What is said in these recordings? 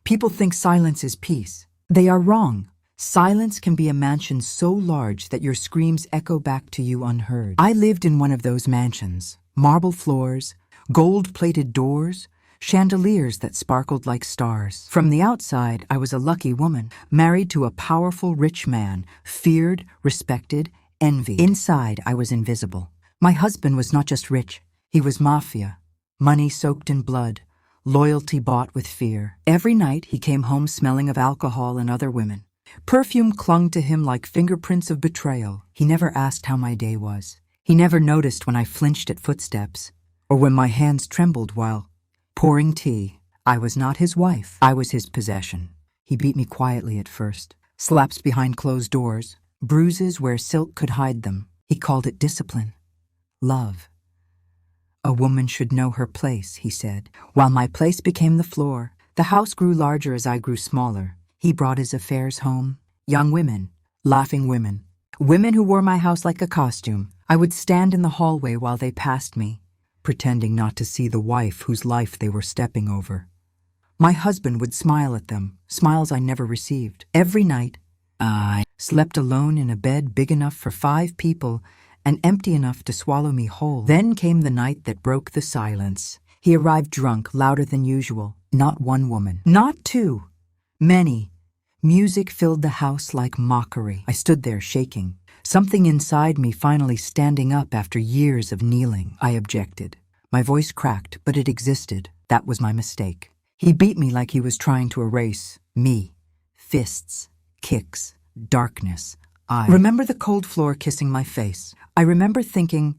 People think silence is peace. They are wrong. Silence can be a mansion so large that your screams echo back to you unheard. I lived in one of those mansions. Marble floors, gold-plated doors, chandeliers that sparkled like stars. From the outside, I was a lucky woman, married to a powerful, rich man, feared, respected, envied. Inside, I was invisible. My husband was not just rich, he was mafia. Money soaked in blood, loyalty bought with fear. Every night, he came home smelling of alcohol and other women. Perfume clung to him like fingerprints of betrayal. He never asked how my day was. He never noticed when I flinched at footsteps, or when my hands trembled while pouring tea. I was not his wife. I was his possession. He beat me quietly at first. Slaps behind closed doors, bruises where silk could hide them. He called it discipline. Love. A woman should know her place, he said. While my place became the floor, the house grew larger as I grew smaller. He brought his affairs home. Young women, laughing women. Women who wore my house like a costume. I would stand in the hallway while they passed me, pretending not to see the wife whose life they were stepping over. My husband would smile at them, smiles I never received. Every night, I slept alone in a bed big enough for 5 people and empty enough to swallow me whole. Then came the night that broke the silence. He arrived drunk, louder than usual. Not one woman. Not 2. Many. Music filled the house like mockery. I stood there shaking. Something inside me finally standing up after years of kneeling. I objected. My voice cracked, but it existed. That was my mistake. He beat me like he was trying to erase me. Fists, kicks, darkness. I remember the cold floor kissing my face. I remember thinking,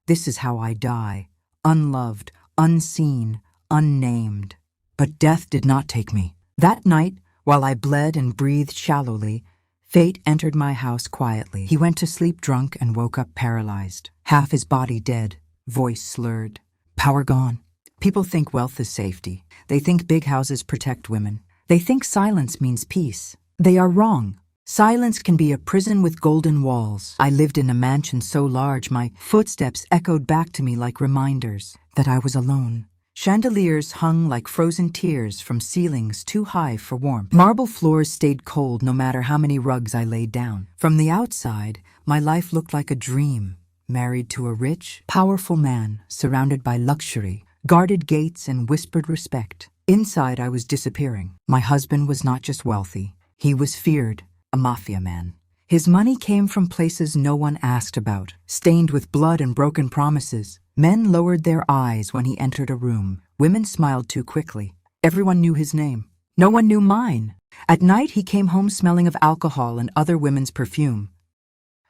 this is how I die. Unloved, unseen, unnamed. But death did not take me. That night, while I bled and breathed shallowly, fate entered my house quietly. He went to sleep drunk and woke up paralyzed. Half his body dead, voice slurred, power gone. People think wealth is safety. They think big houses protect women. They think silence means peace. They are wrong. Silence can be a prison with golden walls. I lived in a mansion so large my footsteps echoed back to me like reminders that I was alone. Chandeliers hung like frozen tears from ceilings too high for warmth. Marble floors stayed cold no matter how many rugs I laid down. From the outside, my life looked like a dream, married to a rich, powerful man, surrounded by luxury, guarded gates and whispered respect. Inside, I was disappearing. My husband was not just wealthy. He was feared, a mafia man. His money came from places no one asked about, stained with blood and broken promises. Men lowered their eyes when he entered a room. Women smiled too quickly. Everyone knew his name. No one knew mine. At night, he came home smelling of alcohol and other women's perfume.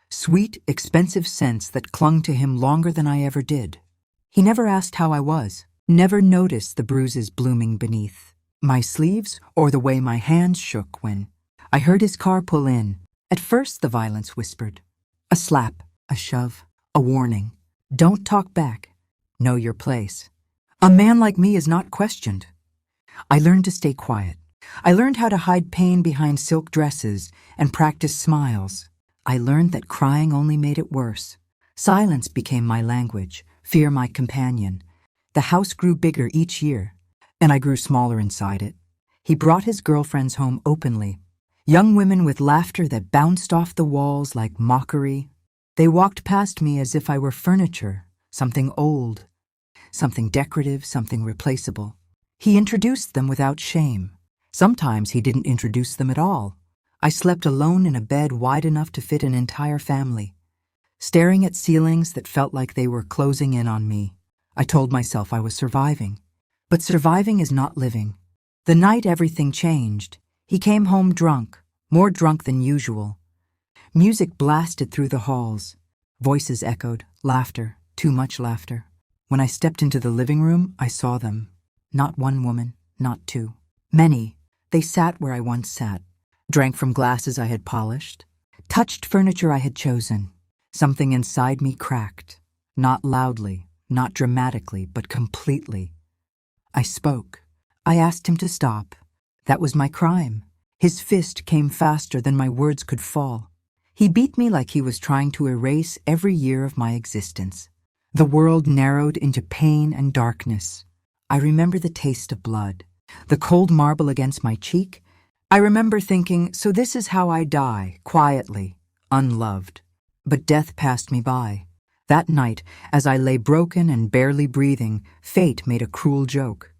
Sweet, expensive scents that clung to him longer than I ever did. He never asked how I was, never noticed the bruises blooming beneath my sleeves or the way my hands shook when I heard his car pull in. At first, the violence whispered. A slap, a shove, a warning. Don't talk back. Know your place. A man like me is not questioned. I learned to stay quiet. I learned how to hide pain behind silk dresses and practice smiles. I learned that crying only made it worse. Silence became my language, fear my companion. The house grew bigger each year, and I grew smaller inside it. He brought his girlfriends home openly. Young women with laughter that bounced off the walls like mockery. They walked past me as if I were furniture, something old, something decorative, something replaceable. He introduced them without shame. Sometimes he didn't introduce them at all. I slept alone in a bed wide enough to fit an entire family, staring at ceilings that felt like they were closing in on me. I told myself I was surviving. But surviving is not living. The night everything changed, he came home drunk, more drunk than usual. Music blasted through the halls. Voices echoed, laughter, too much laughter. When I stepped into the living room, I saw them. Not one woman, not 2. Many. They sat where I once sat, drank from glasses I had polished, touched furniture I had chosen. Something inside me cracked. Not loudly, not dramatically, but completely. I spoke. I asked him to stop. That was my crime. His fist came faster than my words could fall. He beat me like he was trying to erase every year of my existence. The world narrowed into pain and darkness. I remember the taste of blood, The cold marble against my cheek. I remember thinking, so this is how I die, quietly, unloved. But death passed me by. That night, as I lay broken and barely breathing, fate made a cruel joke.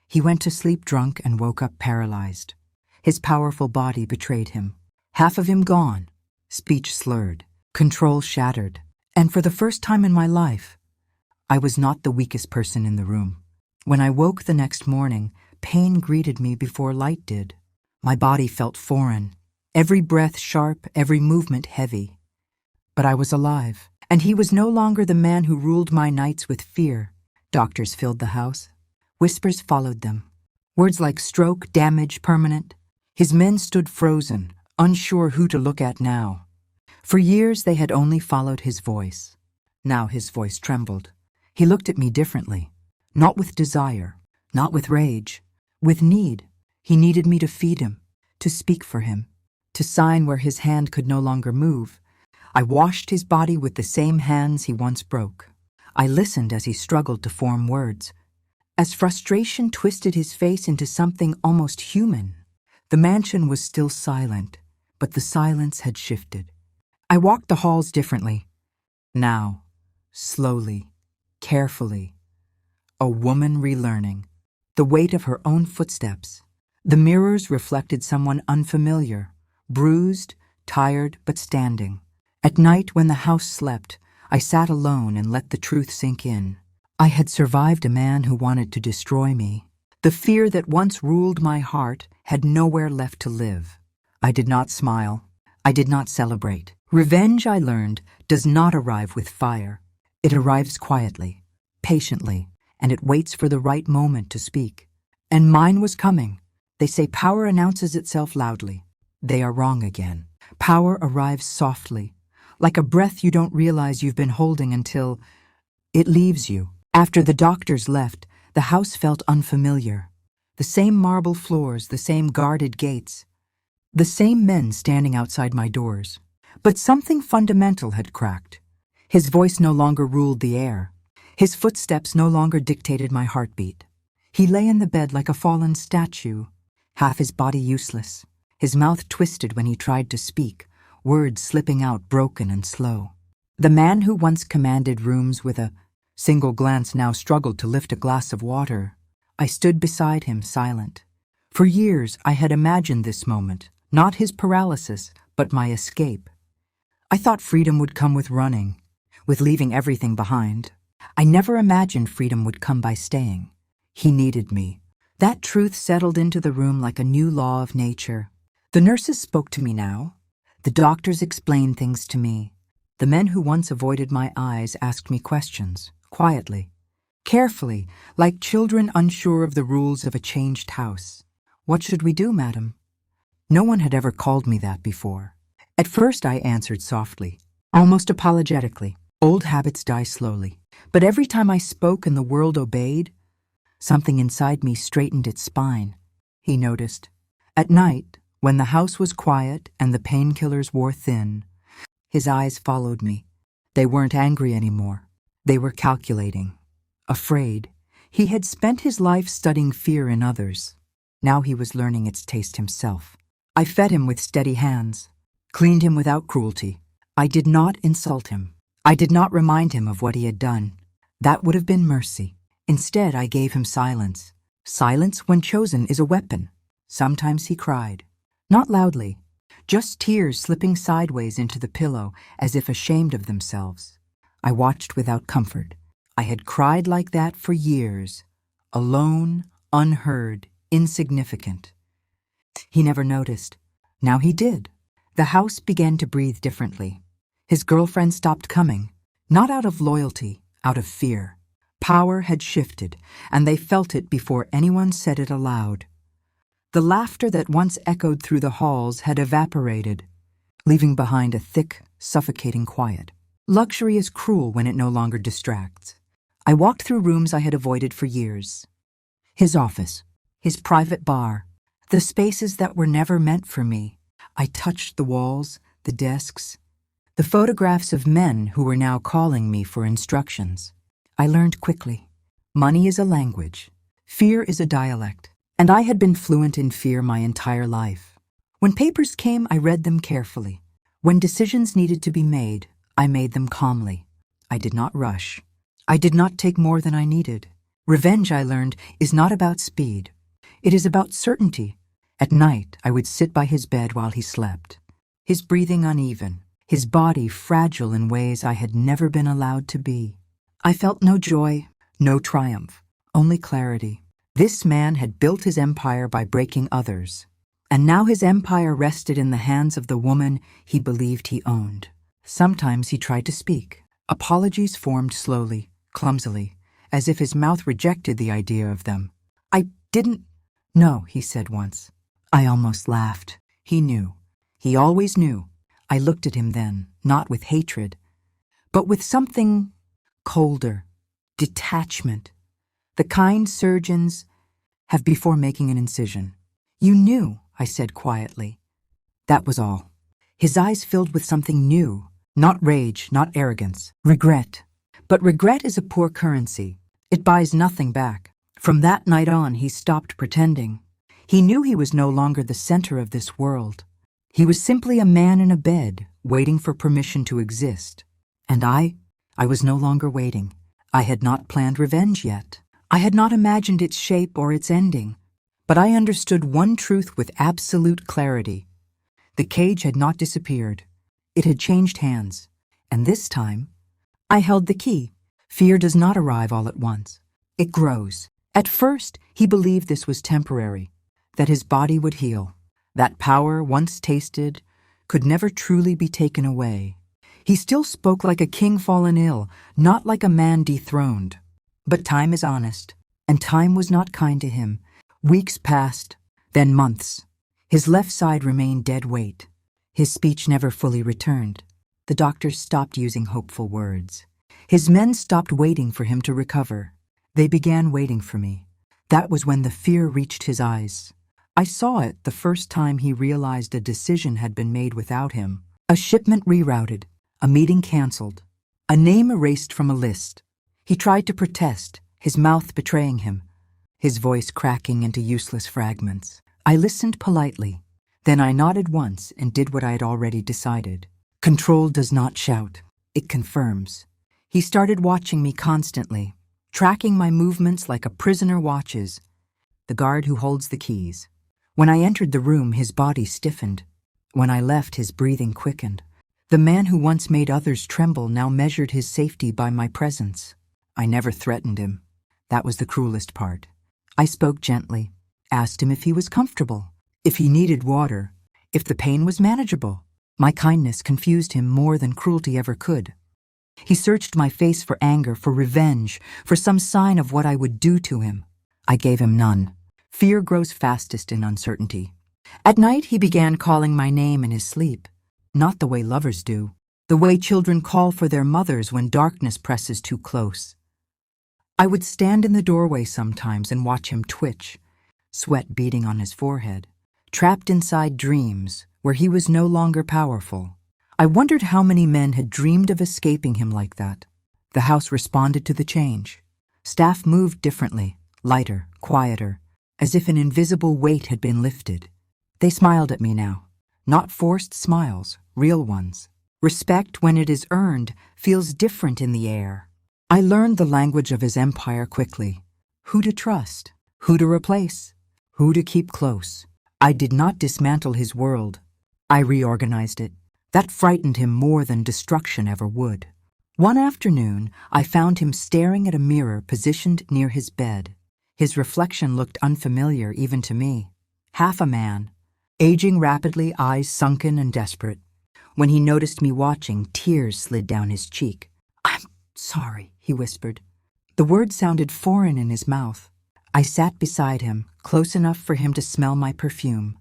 He went to sleep drunk and woke up paralyzed. His powerful body betrayed him. Half of him gone, speech slurred, control shattered. And for the first time in my life, I was not the weakest person in the room. When I woke the next morning, pain greeted me before light did. My body felt foreign, every breath sharp, every movement heavy. But I was alive, and he was no longer the man who ruled my nights with fear. Doctors filled the house. Whispers followed them. Words like stroke, damage, permanent. His men stood frozen, unsure who to look at now. For years they had only followed his voice. Now his voice trembled. He looked at me differently. Not with desire, not with rage, with need. He needed me to feed him, to speak for him, to sign where his hand could no longer move. I washed his body with the same hands he once broke. I listened as he struggled to form words. As frustration twisted his face into something almost human, the mansion was still silent, but the silence had shifted. I walked the halls differently. Now, slowly, carefully, a woman relearning, the weight of her own footsteps. The mirrors reflected someone unfamiliar, bruised, tired, but standing. At night, when the house slept, I sat alone and let the truth sink in. I had survived a man who wanted to destroy me. The fear that once ruled my heart had nowhere left to live. I did not smile. I did not celebrate. Revenge, I learned, does not arrive with fire. It arrives quietly, patiently, and it waits for the right moment to speak. And mine was coming. They say power announces itself loudly. They are wrong again. Power arrives softly, like a breath you don't realize you've been holding until it leaves you. After the doctors left, the house felt unfamiliar. The same marble floors, the same guarded gates, the same men standing outside my doors. But something fundamental had cracked. His voice no longer ruled the air. His footsteps no longer dictated my heartbeat. He lay in the bed like a fallen statue, half his body useless, his mouth twisted when he tried to speak, words slipping out broken and slow. The man who once commanded rooms with a single glance now struggled to lift a glass of water. I stood beside him, silent. For years I had imagined this moment, not his paralysis, but my escape. I thought freedom would come with running, with leaving everything behind. I never imagined freedom would come by staying. He needed me. That truth settled into the room like a new law of nature. The nurses spoke to me now. The doctors explained things to me. The men who once avoided my eyes asked me questions, quietly, carefully, like children unsure of the rules of a changed house. "What should we do, madam?" No one had ever called me that before. At first I answered softly, almost apologetically. Old habits die slowly. But every time I spoke and the world obeyed, something inside me straightened its spine. He noticed. At night, when the house was quiet and the painkillers wore thin, his eyes followed me. They weren't angry anymore. They were calculating, afraid. He had spent his life studying fear in others. Now he was learning its taste himself. I fed him with steady hands, cleaned him without cruelty. I did not insult him. I did not remind him of what he had done. That would have been mercy. Instead, I gave him silence. Silence, when chosen, is a weapon. Sometimes he cried. Not loudly, just tears slipping sideways into the pillow as if ashamed of themselves. I watched without comfort. I had cried like that for years, alone, unheard, insignificant. He never noticed. Now he did. The house began to breathe differently. His girlfriend stopped coming, not out of loyalty, out of fear. Power had shifted, and they felt it before anyone said it aloud. The laughter that once echoed through the halls had evaporated, leaving behind a thick, suffocating quiet. Luxury is cruel when it no longer distracts. I walked through rooms I had avoided for years. His office, his private bar, the spaces that were never meant for me. I touched the walls, the desks, the photographs of men who were now calling me for instructions. I learned quickly. Money is a language. Fear is a dialect. And I had been fluent in fear my entire life. When papers came, I read them carefully. When decisions needed to be made, I made them calmly. I did not rush. I did not take more than I needed. Revenge, I learned, is not about speed. It is about certainty. At night, I would sit by his bed while he slept. His breathing uneven, his body fragile in ways I had never been allowed to be. I felt no joy, no triumph, only clarity. This man had built his empire by breaking others, and now his empire rested in the hands of the woman he believed he owned. Sometimes he tried to speak. Apologies formed slowly, clumsily, as if his mouth rejected the idea of them. I didn't know, he said once. I almost laughed. He knew. He always knew. I looked at him then, not with hatred, but with something colder, detachment, the kind surgeons have before making an incision. You knew, I said quietly. That was all. His eyes filled with something new, not rage, not arrogance, regret. But regret is a poor currency. It buys nothing back. From that night on, he stopped pretending. He knew he was no longer the center of this world. He was simply a man in a bed, waiting for permission to exist. And I was no longer waiting. I had not planned revenge yet. I had not imagined its shape or its ending. But I understood one truth with absolute clarity. The cage had not disappeared. It had changed hands. And this time, I held the key. Fear does not arrive all at once. It grows. At first, he believed this was temporary, that his body would heal. That power, once tasted, could never truly be taken away. He still spoke like a king fallen ill, not like a man dethroned. But time is honest, and time was not kind to him. Weeks passed, then months. His left side remained dead weight. His speech never fully returned. The doctors stopped using hopeful words. His men stopped waiting for him to recover. They began waiting for me. That was when the fear reached his eyes. I saw it the first time he realized a decision had been made without him. A shipment rerouted, a meeting canceled, a name erased from a list. He tried to protest, his mouth betraying him, his voice cracking into useless fragments. I listened politely. Then I nodded once and did what I had already decided. Control does not shout. It confirms. He started watching me constantly, tracking my movements like a prisoner watches, the guard who holds the keys. When I entered the room, his body stiffened. When I left, his breathing quickened. The man who once made others tremble now measured his safety by my presence. I never threatened him. That was the cruelest part. I spoke gently, asked him if he was comfortable, if he needed water, if the pain was manageable. My kindness confused him more than cruelty ever could. He searched my face for anger, for revenge, for some sign of what I would do to him. I gave him none. Fear grows fastest in uncertainty. At night, he began calling my name in his sleep, not the way lovers do, the way children call for their mothers when darkness presses too close. I would stand in the doorway sometimes and watch him twitch, sweat beading on his forehead, trapped inside dreams where he was no longer powerful. I wondered how many men had dreamed of escaping him like that. The house responded to the change. Staff moved differently, lighter, quieter, as if an invisible weight had been lifted. They smiled at me now. Not forced smiles, real ones. Respect, when it is earned, feels different in the air. I learned the language of his empire quickly. Who to trust, who to replace, who to keep close. I did not dismantle his world. I reorganized it. That frightened him more than destruction ever would. One afternoon, I found him staring at a mirror positioned near his bed. His reflection looked unfamiliar even to me. Half a man, aging rapidly, eyes sunken and desperate. When he noticed me watching, tears slid down his cheek. "I'm sorry," he whispered. The word sounded foreign in his mouth. I sat beside him, close enough for him to smell my perfume,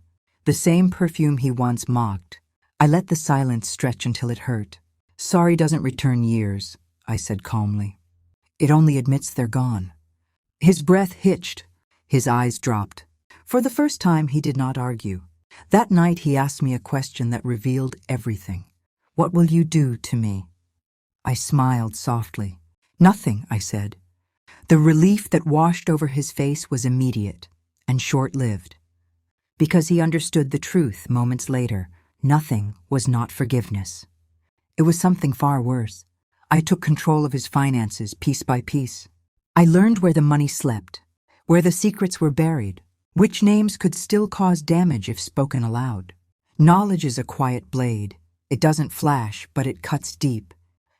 the same perfume he once mocked. I let the silence stretch until it hurt. "Sorry doesn't return years," I said calmly. "It only admits they're gone." His breath hitched. His eyes dropped. For the first time, he did not argue. That night, he asked me a question that revealed everything. "What will you do to me?" I smiled softly. "Nothing," I said. The relief that washed over his face was immediate. and short-lived. Because he understood the truth moments later, nothing was not forgiveness. It was something far worse. I took control of his finances piece by piece. I learned where the money slept, where the secrets were buried, which names could still cause damage if spoken aloud. Knowledge is a quiet blade. It doesn't flash, but it cuts deep.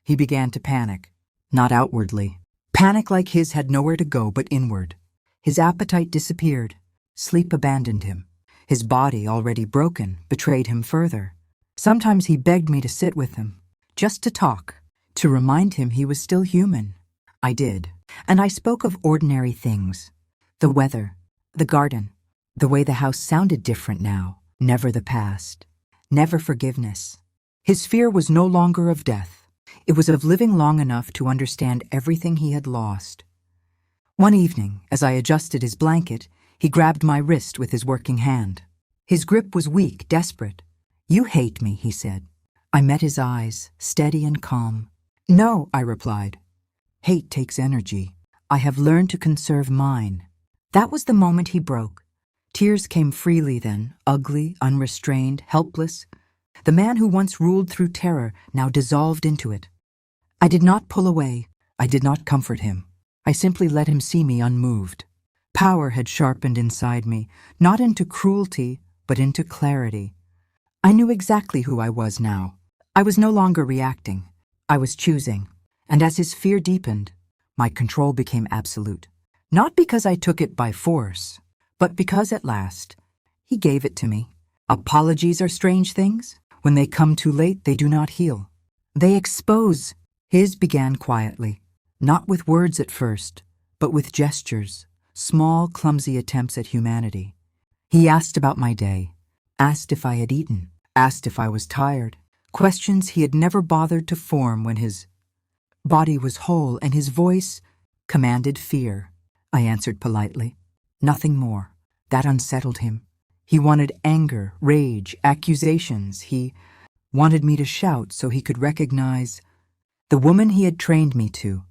He began to panic, not outwardly. Panic like his had nowhere to go but inward. His appetite disappeared. Sleep abandoned him. His body, already broken, betrayed him further. Sometimes he begged me to sit with him, just to talk, to remind him he was still human. I did, and I spoke of ordinary things. The weather, the garden, the way the house sounded different now, never the past, never forgiveness. His fear was no longer of death. It was of living long enough to understand everything he had lost. One evening, as I adjusted his blanket, he grabbed my wrist with his working hand. His grip was weak, desperate. "You hate me," he said. I met his eyes, steady and calm. "No," I replied. "Hate takes energy. I have learned to conserve mine." That was the moment he broke. Tears came freely then, ugly, unrestrained, helpless. The man who once ruled through terror now dissolved into it. I did not pull away. I did not comfort him. I simply let him see me unmoved. Power had sharpened inside me, not into cruelty, but into clarity. I knew exactly who I was now. I was no longer reacting. I was choosing. And as his fear deepened, my control became absolute. Not because I took it by force, but because at last, he gave it to me. Apologies are strange things. When they come too late, they do not heal. They expose. His began quietly, not with words at first, but with gestures, small, clumsy attempts at humanity. He asked about my day, asked if I had eaten, asked if I was tired, questions he had never bothered to form when his body was whole and his voice commanded fear. I answered politely. Nothing more. That unsettled him. He wanted anger, rage, accusations. He wanted me to shout so he could recognize the woman he had trained me to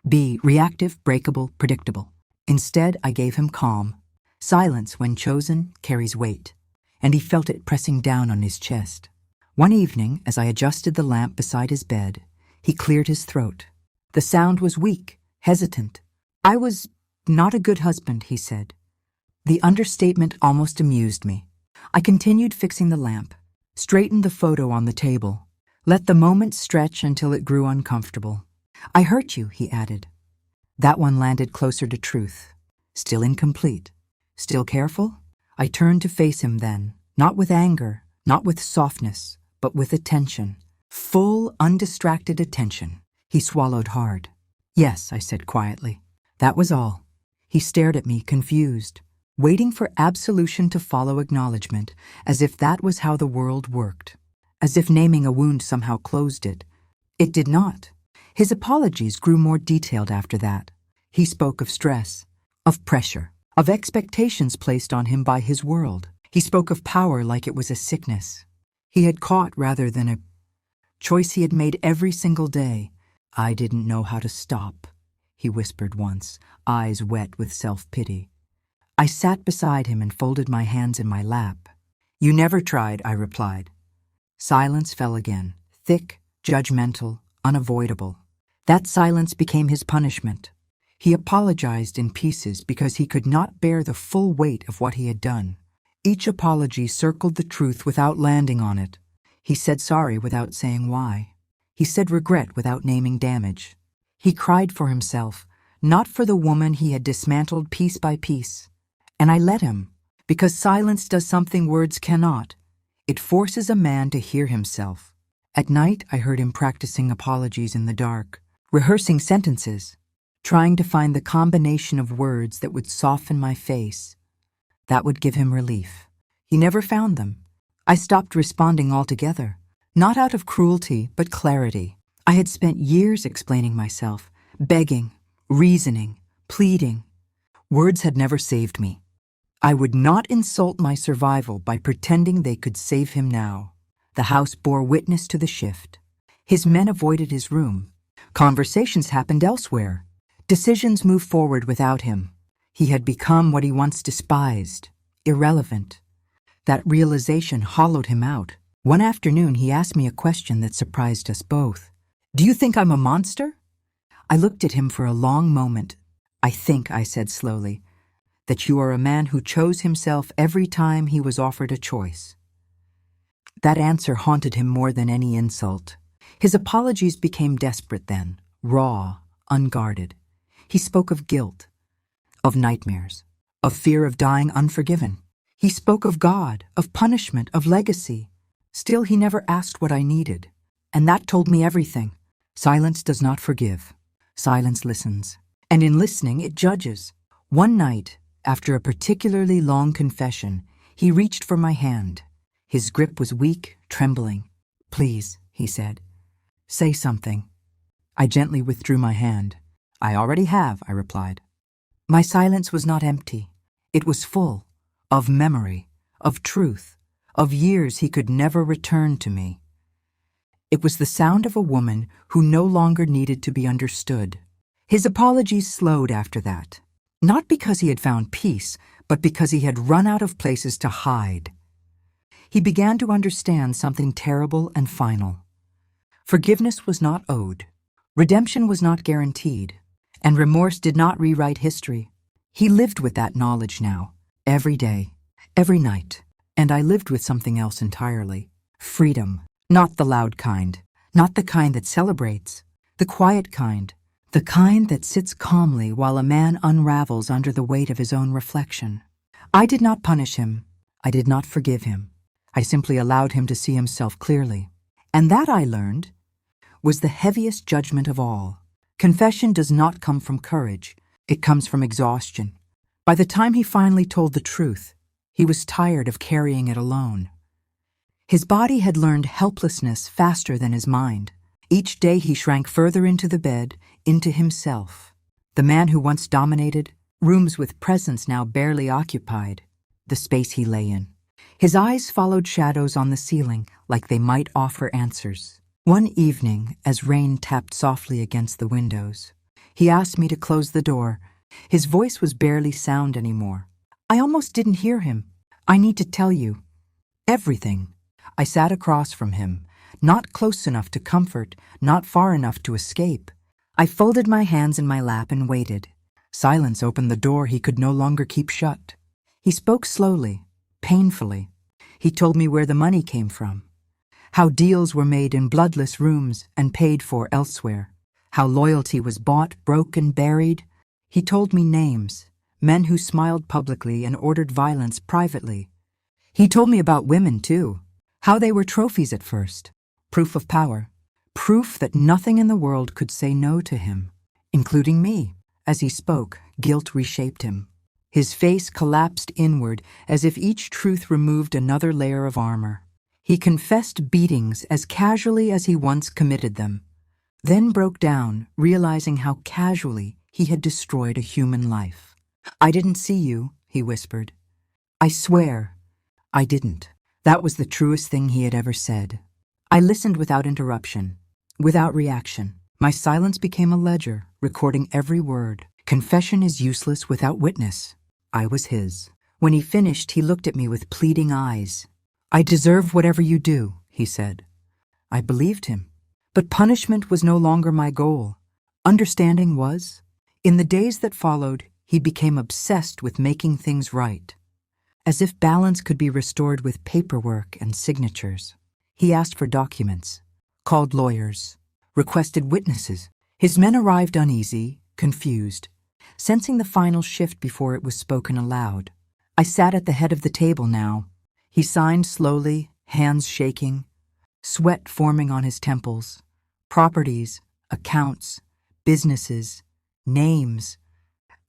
be reactive, breakable, predictable. Instead, I gave him calm. Silence, when chosen, carries weight, and he felt it pressing down on his chest. One evening, as I adjusted the lamp beside his bed, he cleared his throat. The sound was weak, hesitant. "I was not a good husband," he said. The understatement almost amused me. I continued fixing the lamp, straightened the photo on the table, let the moment stretch until it grew uncomfortable. "I hurt you," he added. That one landed closer to truth. Still incomplete. Still careful? I turned to face him then, not with anger, not with softness, but with attention. Full, undistracted attention. He swallowed hard. "Yes," I said quietly. That was all. He stared at me, confused, waiting for absolution to follow acknowledgement, as if that was how the world worked, as if naming a wound somehow closed it. It did not. His apologies grew more detailed after that. He spoke of stress, of pressure, of expectations placed on him by his world. He spoke of power like it was a sickness he had caught rather than a choice he had made every single day. "I didn't know how to stop," he whispered once, eyes wet with self-pity. I sat beside him and folded my hands in my lap. "You never tried," I replied. Silence fell again, thick, judgmental, unavoidable. That silence became his punishment. He apologized in pieces because he could not bear the full weight of what he had done. Each apology circled the truth without landing on it. He said sorry without saying why. He said regret without naming damage. He cried for himself, not for the woman he had dismantled piece by piece. And I let him, because silence does something words cannot. It forces a man to hear himself. At night, I heard him practicing apologies in the dark, rehearsing sentences, trying to find the combination of words that would soften my face, that would give him relief. He never found them. I stopped responding altogether, not out of cruelty, but clarity. I had spent years explaining myself, begging, reasoning, pleading. Words had never saved me. I would not insult my survival by pretending they could save him now. The house bore witness to the shift. His men avoided his room. Conversations happened elsewhere. Decisions moved forward without him. He had become what he once despised, irrelevant. That realization hollowed him out. One afternoon, he asked me a question that surprised us both. "Do you think I'm a monster?" I looked at him for a long moment. "I think," I said slowly, "that you are a man who chose himself every time he was offered a choice." That answer haunted him more than any insult. His apologies became desperate then, raw, unguarded. He spoke of guilt, of nightmares, of fear of dying unforgiven. He spoke of God, of punishment, of legacy. Still, he never asked what I needed. And that told me everything. Silence does not forgive. Silence listens. And in listening, it judges. One night, after a particularly long confession, he reached for my hand. His grip was weak, trembling. "Please," he said, "say something." I gently withdrew my hand. "I already have," I replied. My silence was not empty. It was full of memory, of truth, of years he could never return to me. It was the sound of a woman who no longer needed to be understood. His apologies slowed after that, not because he had found peace, but because he had run out of places to hide. He began to understand something terrible and final. Forgiveness was not owed. Redemption was not guaranteed. And remorse did not rewrite history. He lived with that knowledge now, every day, every night. And I lived with something else entirely. Freedom. Not the loud kind. Not the kind that celebrates. The quiet kind. The kind that sits calmly while a man unravels under the weight of his own reflection. I did not punish him. I did not forgive him. I simply allowed him to see himself clearly. And that, I learned, was the heaviest judgment of all. Confession does not come from courage. It comes from exhaustion. By the time he finally told the truth, he was tired of carrying it alone. His body had learned helplessness faster than his mind. Each day he shrank further into the bed, into himself. The man who once dominated, rooms with presence now barely occupied, the space he lay in. His eyes followed shadows on the ceiling like they might offer answers. One evening, as rain tapped softly against the windows, he asked me to close the door. His voice was barely sound anymore. I almost didn't hear him. "I need to tell you everything." I sat across from him, not close enough to comfort, not far enough to escape. I folded my hands in my lap and waited. Silence opened the door he could no longer keep shut. He spoke slowly, painfully. He told me where the money came from. How deals were made in bloodless rooms and paid for elsewhere. How loyalty was bought, broken, buried. He told me names, men who smiled publicly and ordered violence privately. He told me about women, too. How they were trophies at first. Proof of power. Proof that nothing in the world could say no to him, including me. As he spoke, guilt reshaped him. His face collapsed inward as if each truth removed another layer of armor. He confessed beatings as casually as he once committed them, then broke down, realizing how casually he had destroyed a human life. "I didn't see you," he whispered. "I swear, I didn't." That was the truest thing he had ever said. I listened without interruption, without reaction. My silence became a ledger, recording every word. Confession is useless without witness. I was his. When he finished, he looked at me with pleading eyes. "I deserve whatever you do," he said. I believed him. But punishment was no longer my goal. Understanding was. In the days that followed, he became obsessed with making things right. As if balance could be restored with paperwork and signatures. He asked for documents, called lawyers, requested witnesses. His men arrived uneasy, confused, sensing the final shift before it was spoken aloud. I sat at the head of the table now. He signed slowly, hands shaking, sweat forming on his temples. Properties, accounts, businesses, names,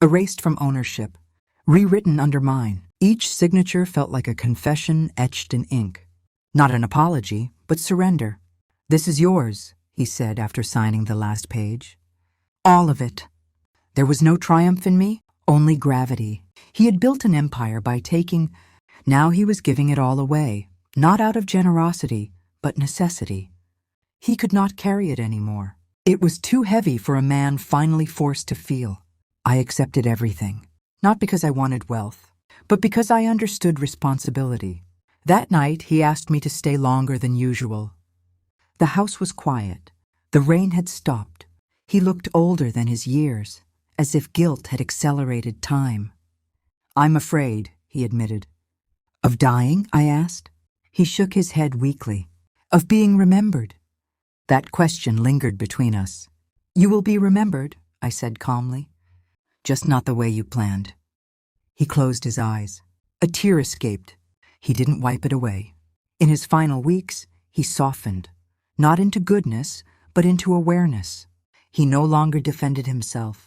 erased from ownership, rewritten under mine. Each signature felt like a confession etched in ink. Not an apology, but surrender. "This is yours," he said after signing the last page. All of it. There was no triumph in me, only gravity. He had built an empire by taking. Now he was giving it all away, not out of generosity, but necessity. He could not carry it anymore. It was too heavy for a man finally forced to feel. I accepted everything. not because I wanted wealth, but because I understood responsibility. That night, he asked me to stay longer than usual. The house was quiet. The rain had stopped. He looked older than his years, as if guilt had accelerated time. "I'm afraid," he admitted. "Of dying?" I asked. He shook his head weakly. "Of being remembered." That question lingered between us. "You will be remembered," I said calmly. "Just not the way you planned." He closed his eyes. A tear escaped. He didn't wipe it away. In his final weeks, he softened, not into goodness, but into awareness. He no longer defended himself.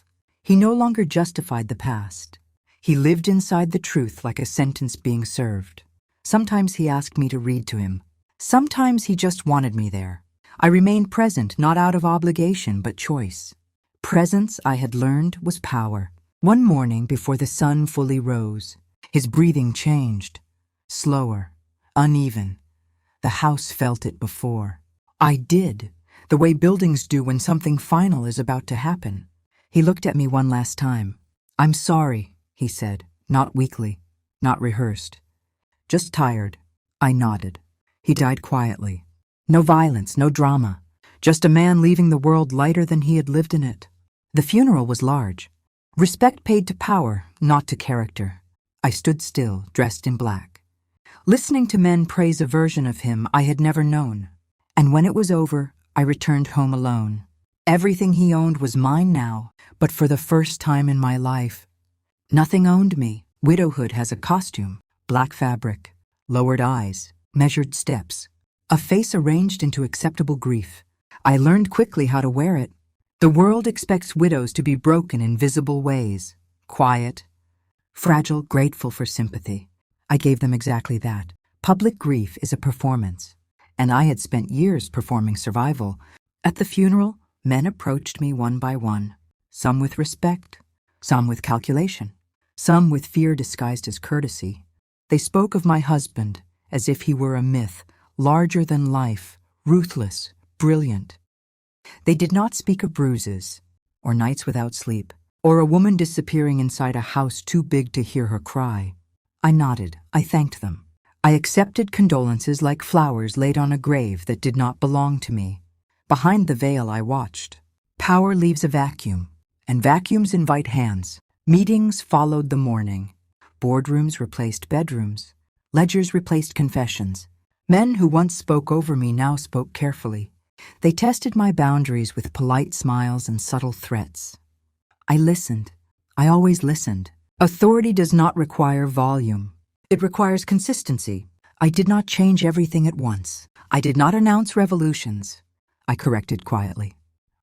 He no longer justified the past. He lived inside the truth like a sentence being served. Sometimes he asked me to read to him. Sometimes he just wanted me there. I remained present, not out of obligation, but choice. Presence, I had learned, was power. One morning, before the sun fully rose, his breathing changed. Slower, uneven. The house felt it before. I did, the way buildings do when something final is about to happen. He looked at me one last time. "I'm sorry," he said, not weakly, not rehearsed. "Just tired." I nodded. He died quietly. No violence, no drama. Just a man leaving the world lighter than he had lived in it. The funeral was large. Respect paid to power, not to character. I stood still, dressed in black, listening to men praise a version of him I had never known. And when it was over, I returned home alone. Everything he owned was mine now, but for the first time in my life. Nothing owned me. Widowhood has a costume, black fabric, lowered eyes, measured steps, a face arranged into acceptable grief. I learned quickly how to wear it. The world expects widows to be broken in visible ways, quiet, fragile, grateful for sympathy. I gave them exactly that. Public grief is a performance, and I had spent years performing survival. At the funeral, men approached me one by one, some with respect, some with calculation, some with fear disguised as courtesy. They spoke of my husband as if he were a myth, larger than life, ruthless, brilliant. They did not speak of bruises, or nights without sleep, or a woman disappearing inside a house too big to hear her cry. I nodded. I thanked them. I accepted condolences like flowers laid on a grave that did not belong to me. Behind the veil I watched. Power leaves a vacuum, and vacuums invite hands. Meetings followed the mourning. Boardrooms replaced bedrooms. Ledgers replaced confessions. Men who once spoke over me now spoke carefully. They tested my boundaries with polite smiles and subtle threats. I listened. I always listened. Authority does not require volume. It requires consistency. I did not change everything at once. I did not announce revolutions. I corrected quietly,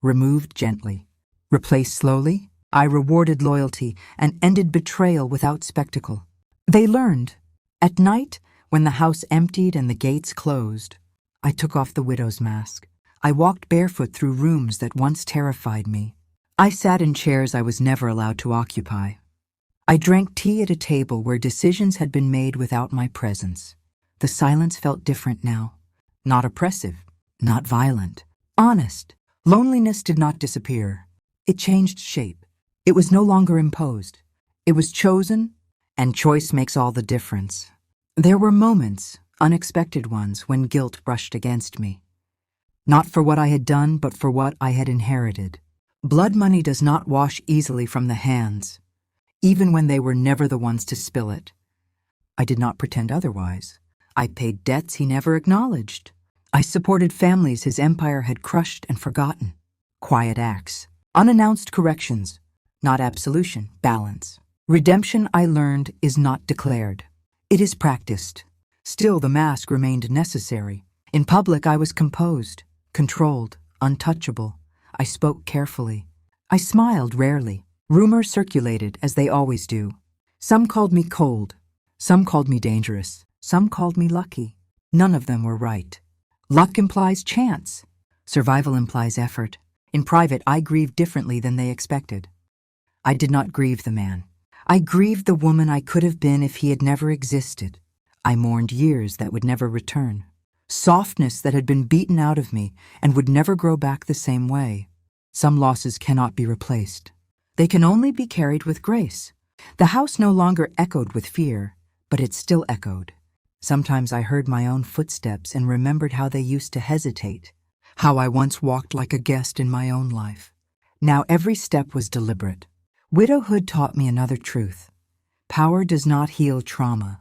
removed gently, replaced slowly. I rewarded loyalty and ended betrayal without spectacle. They learned. At night, when the house emptied and the gates closed, I took off the widow's mask. I walked barefoot through rooms that once terrified me. I sat in chairs I was never allowed to occupy. I drank tea at a table where decisions had been made without my presence. The silence felt different now. Not oppressive, not violent, honest. Loneliness did not disappear. It changed shape. It was no longer imposed. It was chosen, and choice makes all the difference. There were moments, unexpected ones, when guilt brushed against me. Not for what I had done, but for what I had inherited. Blood money does not wash easily from the hands, even when they were never the ones to spill it. I did not pretend otherwise. I paid debts he never acknowledged. I supported families his empire had crushed and forgotten. Quiet acts, unannounced corrections, not absolution, balance. Redemption, I learned, is not declared. It is practiced. Still, the mask remained necessary. In public, I was composed, controlled, untouchable. I spoke carefully. I smiled rarely. Rumors circulated, as they always do. Some called me cold. Some called me dangerous. Some called me lucky. None of them were right. Luck implies chance. Survival implies effort. In private, I grieved differently than they expected. I did not grieve the man. I grieved the woman I could have been if he had never existed. I mourned years that would never return. Softness that had been beaten out of me and would never grow back the same way. Some losses cannot be replaced. They can only be carried with grace. The house no longer echoed with fear, but it still echoed. Sometimes I heard my own footsteps and remembered how they used to hesitate, how I once walked like a guest in my own life. Now every step was deliberate. Widowhood taught me another truth. Power does not heal trauma.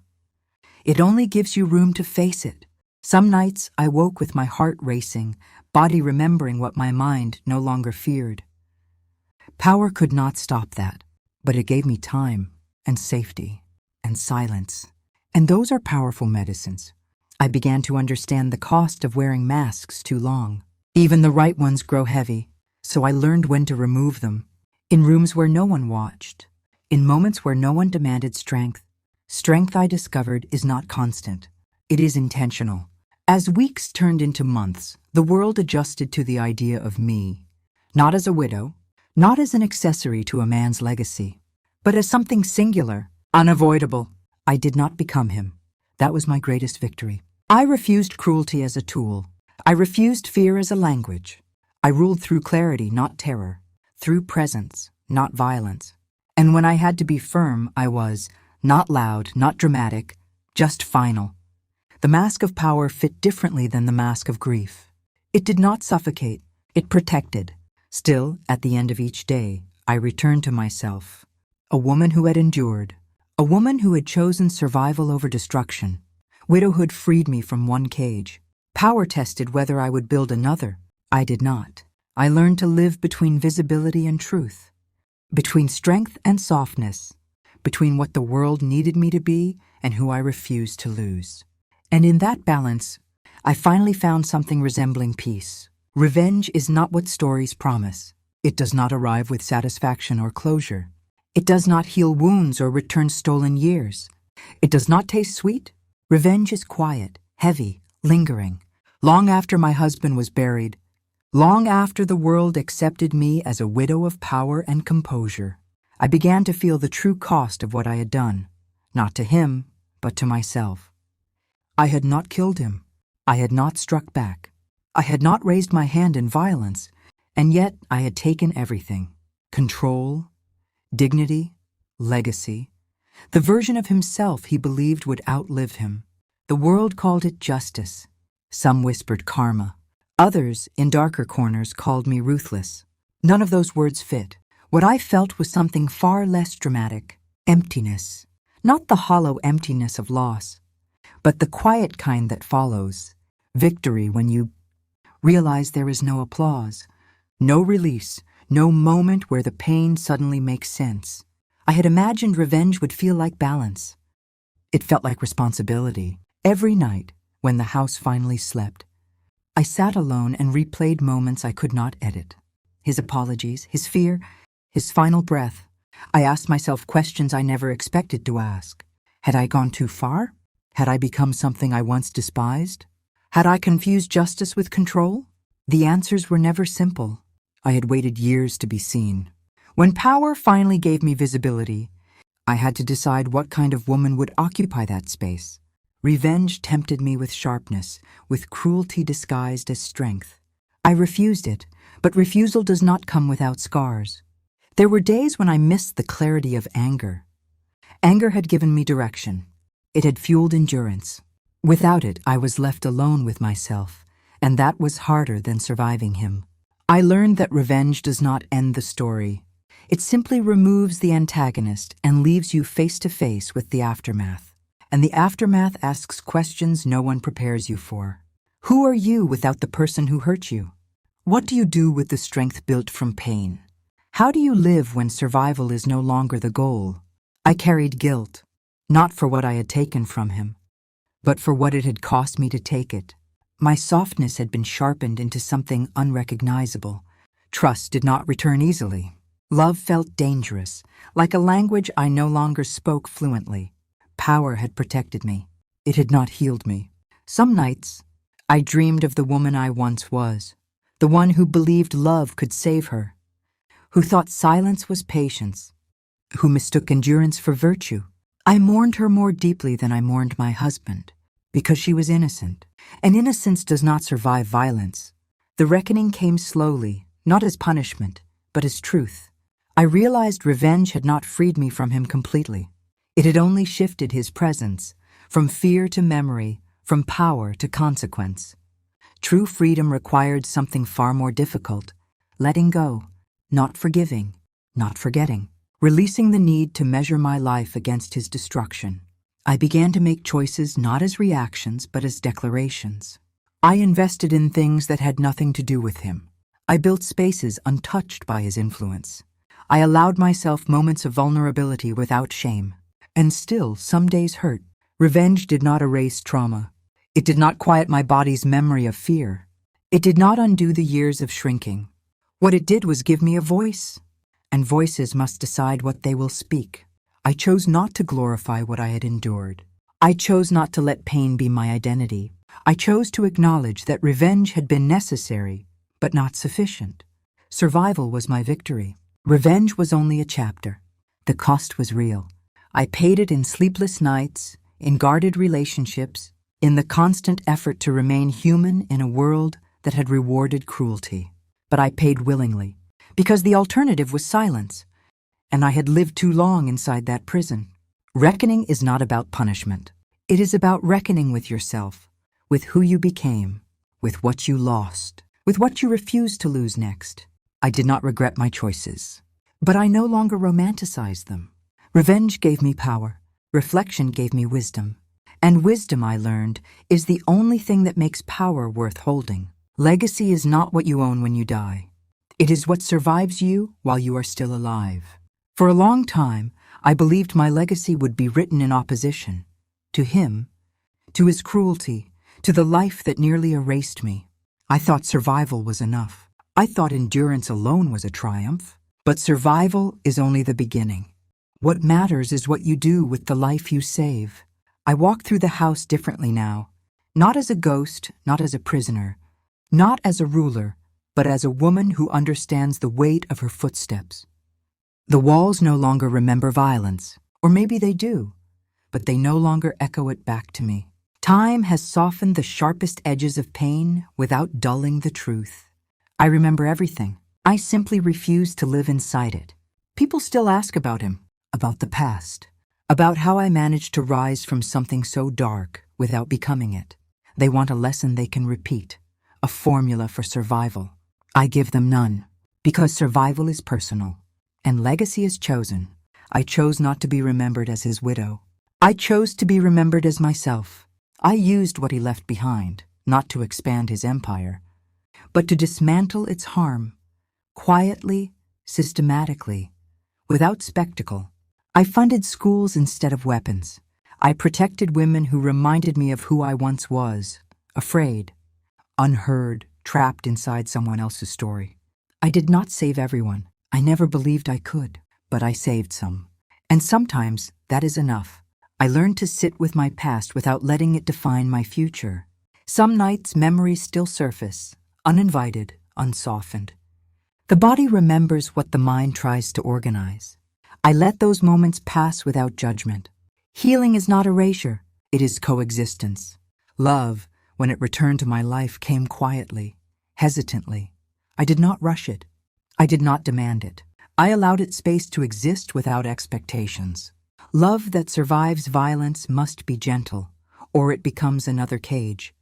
It only gives you room to face it. Some nights I woke with my heart racing, body remembering what my mind no longer feared. Power could not stop that, but it gave me time and safety and silence. And those are powerful medicines. I began to understand the cost of wearing masks too long. Even the right ones grow heavy, so I learned when to remove them. In rooms where no one watched, in moments where no one demanded strength. Strength, I discovered, is not constant. It is intentional. As weeks turned into months, the world adjusted to the idea of me, not as a widow, not as an accessory to a man's legacy, but as something singular, unavoidable. I did not become him. That was my greatest victory. I refused cruelty as a tool. I refused fear as a language. I ruled through clarity, not terror, through presence, not violence. And when I had to be firm, I was not loud, not dramatic, just final. The mask of power fit differently than the mask of grief. It did not suffocate, it protected. Still, at the end of each day, I returned to myself, a woman who had endured, a woman who had chosen survival over destruction. Widowhood freed me from one cage. Power tested whether I would build another. I did not. I learned to live between visibility and truth, between strength and softness, between what the world needed me to be and who I refused to lose. And in that balance, I finally found something resembling peace. Revenge is not what stories promise. It does not arrive with satisfaction or closure. It does not heal wounds or return stolen years. It does not taste sweet. Revenge is quiet, heavy, lingering. Long after my husband was buried, long after the world accepted me as a widow of power and composure, I began to feel the true cost of what I had done, not to him, but to myself. I had not killed him. I had not struck back. I had not raised my hand in violence, and yet I had taken everything: control, dignity, legacy, the version of himself he believed would outlive him. The world called it justice. Some whispered karma. Others, in darker corners, called me ruthless. None of those words fit. What I felt was something far less dramatic: emptiness. Not the hollow emptiness of loss, but the quiet kind that follows. Victory when you realize there is no applause, no release, no moment where the pain suddenly makes sense. I had imagined revenge would feel like balance. It felt like responsibility. Every night, when the house finally slept, I sat alone and replayed moments I could not edit. His apologies, his fear, his final breath. I asked myself questions I never expected to ask. Had I gone too far? Had I become something I once despised? Had I confused justice with control? The answers were never simple. I had waited years to be seen. When power finally gave me visibility, I had to decide what kind of woman would occupy that space. Revenge tempted me with sharpness, with cruelty disguised as strength. I refused it, but refusal does not come without scars. There were days when I missed the clarity of anger. Anger had given me direction. It had fueled endurance. Without it, I was left alone with myself, and that was harder than surviving him. I learned that revenge does not end the story. It simply removes the antagonist and leaves you face to face with the aftermath. And the aftermath asks questions no one prepares you for. Who are you without the person who hurt you? What do you do with the strength built from pain? How do you live when survival is no longer the goal? I carried guilt, not for what I had taken from him, but for what it had cost me to take it. My softness had been sharpened into something unrecognizable. Trust did not return easily. Love felt dangerous, like a language I no longer spoke fluently. Power had protected me. It had not healed me. Some nights, I dreamed of the woman I once was, the one who believed love could save her, who thought silence was patience, who mistook endurance for virtue. I mourned her more deeply than I mourned my husband, because she was innocent. And innocence does not survive violence. The reckoning came slowly, not as punishment, but as truth. I realized revenge had not freed me from him completely. It had only shifted his presence, from fear to memory, from power to consequence. True freedom required something far more difficult: letting go, not forgiving, not forgetting, releasing the need to measure my life against his destruction. I began to make choices not as reactions but as declarations. I invested in things that had nothing to do with him. I built spaces untouched by his influence. I allowed myself moments of vulnerability without shame. And still, some days hurt. Revenge did not erase trauma. It did not quiet my body's memory of fear. It did not undo the years of shrinking. What it did was give me a voice. And voices must decide what they will speak. I chose not to glorify what I had endured. I chose not to let pain be my identity. I chose to acknowledge that revenge had been necessary, but not sufficient. Survival was my victory. Revenge was only a chapter. The cost was real. I paid it in sleepless nights, in guarded relationships, in the constant effort to remain human in a world that had rewarded cruelty. But I paid willingly, because the alternative was silence, and I had lived too long inside that prison. Reckoning is not about punishment. It is about reckoning with yourself, with who you became, with what you lost, with what you refused to lose next. I did not regret my choices, but I no longer romanticized them. Revenge gave me power. Reflection gave me wisdom. And wisdom, I learned, is the only thing that makes power worth holding. Legacy is not what you own when you die. It is what survives you while you are still alive. For a long time, I believed my legacy would be written in opposition. To him, to his cruelty, to the life that nearly erased me. I thought survival was enough. I thought endurance alone was a triumph. But survival is only the beginning. What matters is what you do with the life you save. I walk through the house differently now, not as a ghost, not as a prisoner, not as a ruler, but as a woman who understands the weight of her footsteps. The walls no longer remember violence, or maybe they do, but they no longer echo it back to me. Time has softened the sharpest edges of pain without dulling the truth. I remember everything. I simply refuse to live inside it. People still ask about him, about the past, about how I managed to rise from something so dark without becoming it. They want a lesson they can repeat, a formula for survival. I give them none, because survival is personal, and legacy is chosen. I chose not to be remembered as his widow. I chose to be remembered as myself. I used what he left behind, not to expand his empire, but to dismantle its harm, quietly, systematically, without spectacle. I funded schools instead of weapons. I protected women who reminded me of who I once was, afraid, unheard, trapped inside someone else's story. I did not save everyone. I never believed I could, but I saved some. And sometimes that is enough. I learned to sit with my past without letting it define my future. Some nights memories still surface, uninvited, unsoftened. The body remembers what the mind tries to organize. I let those moments pass without judgment. Healing is not erasure, it is coexistence. Love, when it returned to my life, came quietly, hesitantly. I did not rush it. I did not demand it. I allowed it space to exist without expectations. Love that survives violence must be gentle, or it becomes another cage.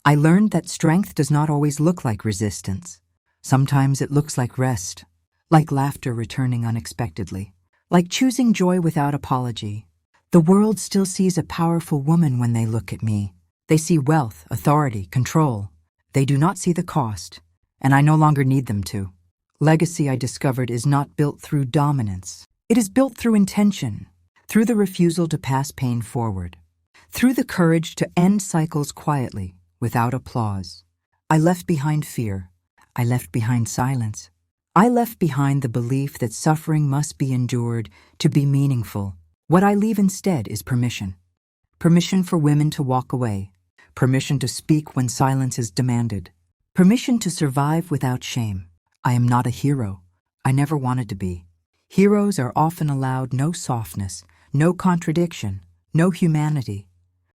I learned that strength does not always look like resistance. Sometimes it looks like rest, like laughter returning unexpectedly, like choosing joy without apology. The world still sees a powerful woman when they look at me. They see wealth, authority, control. They do not see the cost, and I no longer need them to. Legacy, I discovered, is not built through dominance. It is built through intention, through the refusal to pass pain forward, through the courage to end cycles quietly, without applause. I left behind fear. I left behind silence. I left behind the belief that suffering must be endured to be meaningful. What I leave instead is permission. Permission for women to walk away. Permission to speak when silence is demanded. Permission to survive without shame. I am not a hero. I never wanted to be. Heroes are often allowed no softness, no contradiction, no humanity.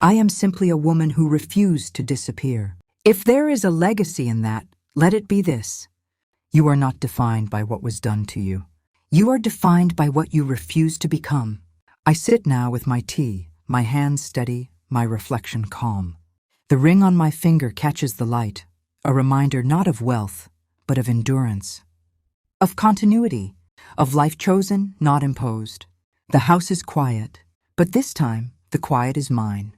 I am simply a woman who refused to disappear. If there is a legacy in that, let it be this. You are not defined by what was done to you. You are defined by what you refuse to become. I sit now with my tea, my hands steady, my reflection calm. The ring on my finger catches the light, a reminder not of wealth, but of endurance, of continuity, of life chosen, not imposed. The house is quiet, but this time the quiet is mine.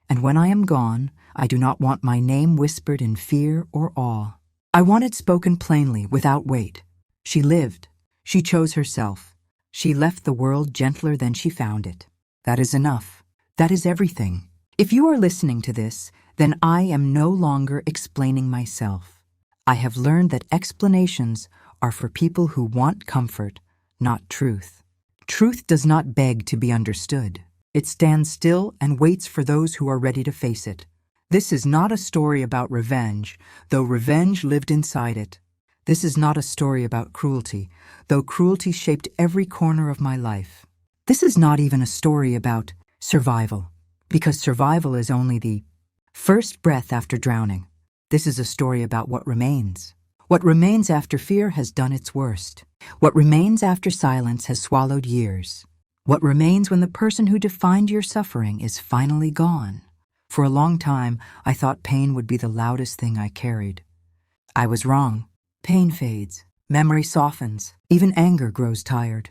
And when I am gone, I do not want my name whispered in fear or awe. I want it spoken plainly, without weight. She lived. She chose herself. She left the world gentler than she found it. That is enough. That is everything. If you are listening to this, then I am no longer explaining myself. I have learned that explanations are for people who want comfort, not truth. Truth does not beg to be understood. It stands still and waits for those who are ready to face it. This is not a story about revenge, though revenge lived inside it. This is not a story about cruelty, though cruelty shaped every corner of my life. This is not even a story about survival, because survival is only the first breath after drowning. This is a story about what remains. What remains after fear has done its worst. What remains after silence has swallowed years. What remains when the person who defined your suffering is finally gone. For a long time, I thought pain would be the loudest thing I carried. I was wrong. Pain fades. Memory softens. Even anger grows tired.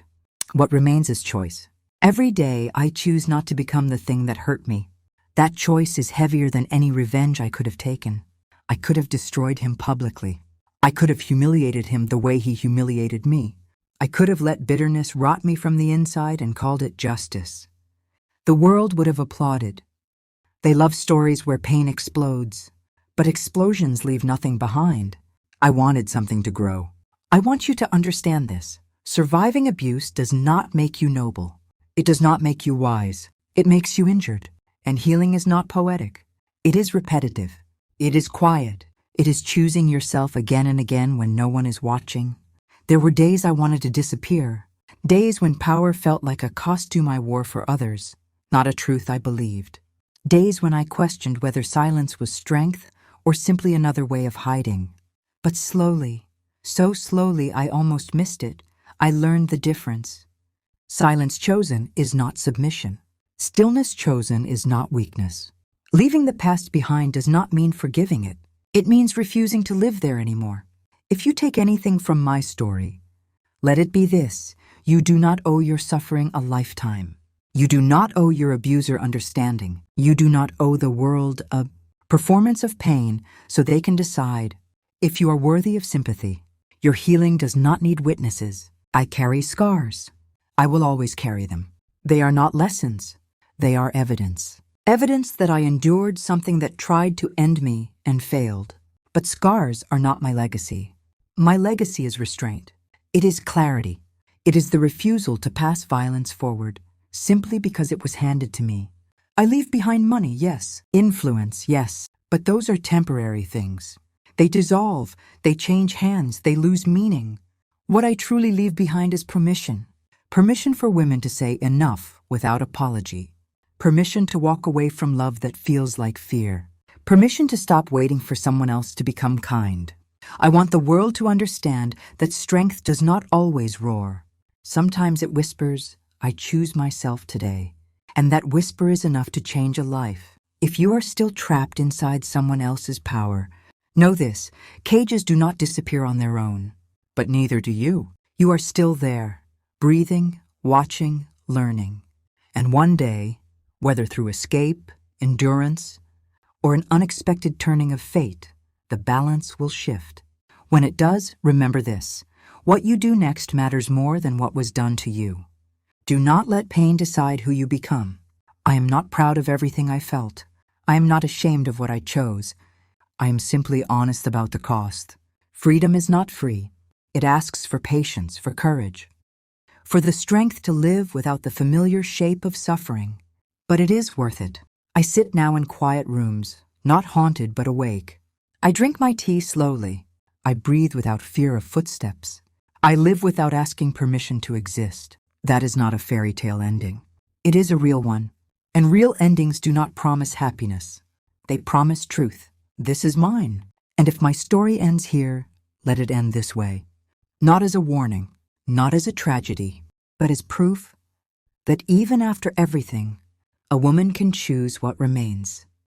What remains is choice. Every day, I choose not to become the thing that hurt me. That choice is heavier than any revenge I could have taken. I could have destroyed him publicly. I could have humiliated him the way he humiliated me. I could have let bitterness rot me from the inside and called it justice. The world would have applauded. They love stories where pain explodes, but explosions leave nothing behind. I wanted something to grow. I want you to understand this. Surviving abuse does not make you noble. It does not make you wise. It makes you injured. And healing is not poetic. It is repetitive. It is quiet. It is choosing yourself again and again when no one is watching. There were days I wanted to disappear. Days when power felt like a costume I wore for others, not a truth I believed. Days when I questioned whether silence was strength or simply another way of hiding. But slowly, so slowly I almost missed it, I learned the difference. Silence chosen is not submission. Stillness chosen is not weakness. Leaving the past behind does not mean forgiving it. It means refusing to live there anymore. If you take anything from my story, let it be this: you do not owe your suffering a lifetime. You do not owe your abuser understanding. You do not owe the world a performance of pain so they can decide if you are worthy of sympathy. Your healing does not need witnesses. I carry scars. I will always carry them. They are not lessons. They are evidence. Evidence that I endured something that tried to end me and failed. But scars are not my legacy. My legacy is restraint. It is clarity. It is the refusal to pass violence forward simply because it was handed to me. I leave behind money, yes. Influence, yes. But those are temporary things. They dissolve. They change hands. They lose meaning. What I truly leave behind is permission. Permission for women to say enough without apology. Permission to walk away from love that feels like fear. Permission to stop waiting for someone else to become kind. I want the world to understand that strength does not always roar. Sometimes it whispers, "I choose myself today." And that whisper is enough to change a life. If you are still trapped inside someone else's power, know this: cages do not disappear on their own. But neither do you. You are still there, breathing, watching, learning. And one day, whether through escape, endurance, or an unexpected turning of fate, the balance will shift. When it does, remember this: what you do next matters more than what was done to you. Do not let pain decide who you become. I am not proud of everything I felt. I am not ashamed of what I chose. I am simply honest about the cost. Freedom is not free. It asks for patience, for courage, for the strength to live without the familiar shape of suffering. But it is worth it. I sit now in quiet rooms, not haunted but awake. I drink my tea slowly. I breathe without fear of footsteps. I live without asking permission to exist. That is not a fairy tale ending. It is a real one. And real endings do not promise happiness. They promise truth. This is mine. And if my story ends here, let it end this way. Not as a warning, not as a tragedy, but as proof that even after everything, a woman can choose what remains.